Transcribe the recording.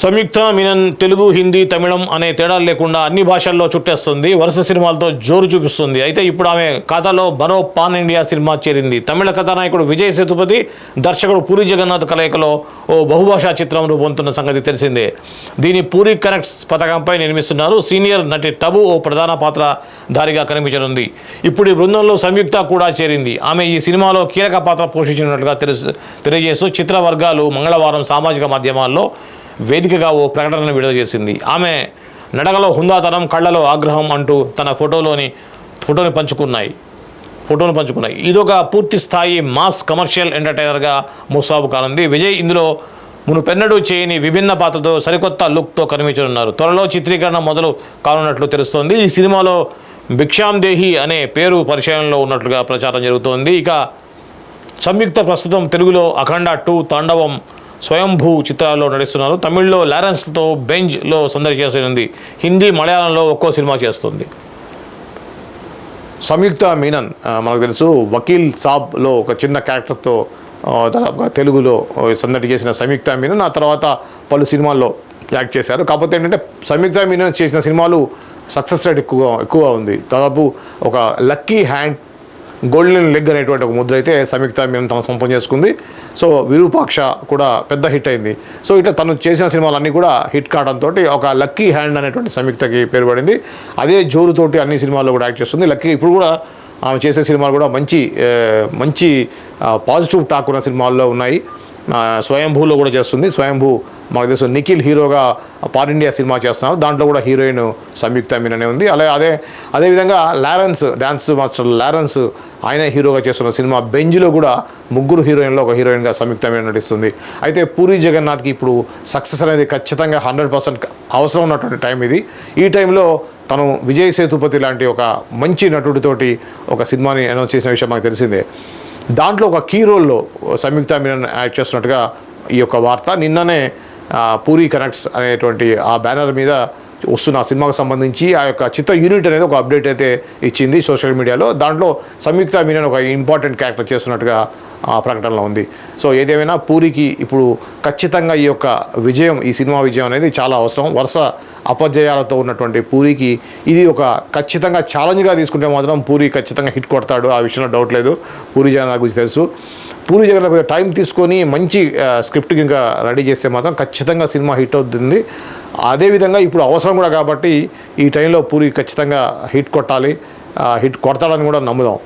సంయుక్త మీనన్ తెలుగు, హిందీ, తమిళం అనే తేడాలు లేకుండా అన్ని భాషల్లో చుట్టేస్తుంది. వరుస సినిమాలతో జోరు చూపిస్తుంది. అయితే ఇప్పుడు ఆమె ఖాతాలో మరో పాన్ ఇండియా సినిమా చేరింది. తమిళ కథానాయకుడు విజయ్ సేతుపతి, దర్శకుడు పూరి జగన్నాథ్ కలయికలో ఓ బహుభాషా చిత్రం రూపొందుతున్న సంగతి తెలిసిందే. దీని పూరి కనెక్ట్స్ పథకంపై నిర్మిస్తున్నారు. సీనియర్ నటి టబు ఓ ప్రధాన పాత్రధారిగా కనిపించనుంది. ఇప్పుడు ఈ బృందంలో సంయుక్త కూడా చేరింది. ఆమె ఈ సినిమాలో కీలక పాత్ర పోషించినట్లుగా తెలియజేస్తూ చిత్ర వర్గాలు మంగళవారం సామాజిక మాధ్యమాల్లో వేదికగా ఓ ప్రకటనను విడుదల చేసింది. ఆమె నడకలో హుందాతనం, కళ్ళలో ఆగ్రహం అంటూ తన ఫోటోని పంచుకున్నాయి. ఇదొక పూర్తి స్థాయి మాస్ కమర్షియల్ ఎంటర్టైనర్గా ముసాబు కానుంది. విజయ్ ఇందులో మునుపెన్నడూ చేయని విభిన్న పాత్రతో సరికొత్త లుక్తో కనిపించనున్నారు. త్వరలో చిత్రీకరణ మొదలు కానున్నట్లు తెలుస్తోంది. ఈ సినిమాలో భిక్షామ్ దేహి అనే పేరు పరిచయంలో ఉన్నట్లుగా ప్రచారం జరుగుతోంది. ఇక సంయుక్త ప్రస్తుతం తెలుగులో అఖండ 2, తాండవం, స్వయంభూ చిత్రాల్లో నటిస్తున్నారు. తమిళ్లో లారెన్స్తో బెంజ్లో సందడి చేస్తుంది. హిందీ, మలయాళంలో ఒక్కో సినిమా చేస్తుంది. సంయుక్త మీనన్ మనకు తెలుసు వకీల్ సాబ్లో ఒక చిన్న క్యారెక్టర్తో దాదాపుగా తెలుగులో సందడి చేసిన సంయుక్త మీనన్ ఆ తర్వాత పలు సినిమాల్లో యాక్ట్ చేశారు. కాకపోతే ఏంటంటే సంయుక్త మీనన్ చేసిన సినిమాలు సక్సెస్ రేట్ ఎక్కువగా ఉంది. దాదాపు ఒక లక్కీ హ్యాండ్, గోల్డెన్ లెగ్ అనేటువంటి ఒక ముద్ర అయితే సంయుక్త మీనన్ తను సొంతం చేసుకుంది. సో విరూపాక్ష కూడా పెద్ద హిట్ అయింది. సో ఇట్లా తను చేసిన సినిమాలన్నీ కూడా హిట్ కావడంతో ఒక లక్కీ హ్యాండ్ అనేటువంటి సంయుక్తకి పేరు పడింది. అదే జోరుతోటి అన్ని సినిమాల్లో కూడా యాక్ట్ చేస్తుంది. లక్కీ ఇప్పుడు కూడా ఆమె చేసే సినిమాలు కూడా మంచి పాజిటివ్ టాక్ ఉన్న సినిమాల్లో ఉన్నాయి. స్వయంభూలో కూడా చేస్తుంది. స్వయంభూ మాకు తెలుసు నిఖిల్ హీరోగా పాన్ ఇండియా సినిమా చేస్తున్నారు. దాంట్లో కూడా హీరోయిన్ సంయుక్త మీననే ఉంది. అదేవిధంగా లారెన్స్, డ్యాన్స్ మాస్టర్ లారెన్స్ ఆయన హీరోగా చేస్తున్న సినిమా బెంజ్లో కూడా ముగ్గురు హీరోయిన్లో ఒక హీరోయిన్గా సంయుక్త మీనన్ నటిస్తుంది. అయితే పూరి జగన్నాథ్కి ఇప్పుడు సక్సెస్ అనేది ఖచ్చితంగా 100% అవసరం ఉన్నటువంటి టైం ఇది. ఈ టైంలో తను విజయ్ సేతుపతి లాంటి ఒక మంచి నటుడితోటి ఒక సినిమాని అనౌన్స్ చేసిన విషయం మాకు తెలిసిందే. దాంట్లో ఒక కీ రోల్లో సంయుక్త మీనన్ యాక్ట్ చేస్తున్నట్టుగా ఈ యొక్క వార్త నిన్ననే పూరి కనెక్ట్స్ అనేటువంటి ఆ బ్యానర్ మీద వస్తున్న సినిమాకు సంబంధించి ఆ యొక్క చిత్ర యూనిట్ అనేది ఒక అప్డేట్ అయితే ఇచ్చింది సోషల్ మీడియాలో. దాంట్లో సంయుక్త మీనన్ ఒక ఇంపార్టెంట్ క్యారెక్టర్ చేస్తున్నట్టుగా ఆ ప్రకటనలో ఉంది. సో ఏదేమైనా పూరికి ఇప్పుడు ఖచ్చితంగా ఈ సినిమా విజయం అనేది చాలా అవసరం. వరుస అపజయాలతో ఉన్నటువంటి పూరికి ఇది ఒక ఖచ్చితంగా ఛాలెంజ్గా తీసుకుంటే మాత్రం పూరి ఖచ్చితంగా హిట్ కొడతాడు. ఆ విషయంలో డౌట్ లేదు. పూరి జగన్నాథ్ గురించి తెలుసు. పూరి జగన్నాథ్ కొంచెం టైం తీసుకొని మంచి స్క్రిప్ట్ ఇంకా రెడీ చేస్తే మాత్రం ఖచ్చితంగా సినిమా హిట్ అవుతుంది. అదేవిధంగా ఇప్పుడు అవసరం కూడా కాబట్టి ఈ టైంలో పూరి ఖచ్చితంగా హిట్ కొట్టాలి. హిట్ కొడతాడని కూడా నమ్ముదాం.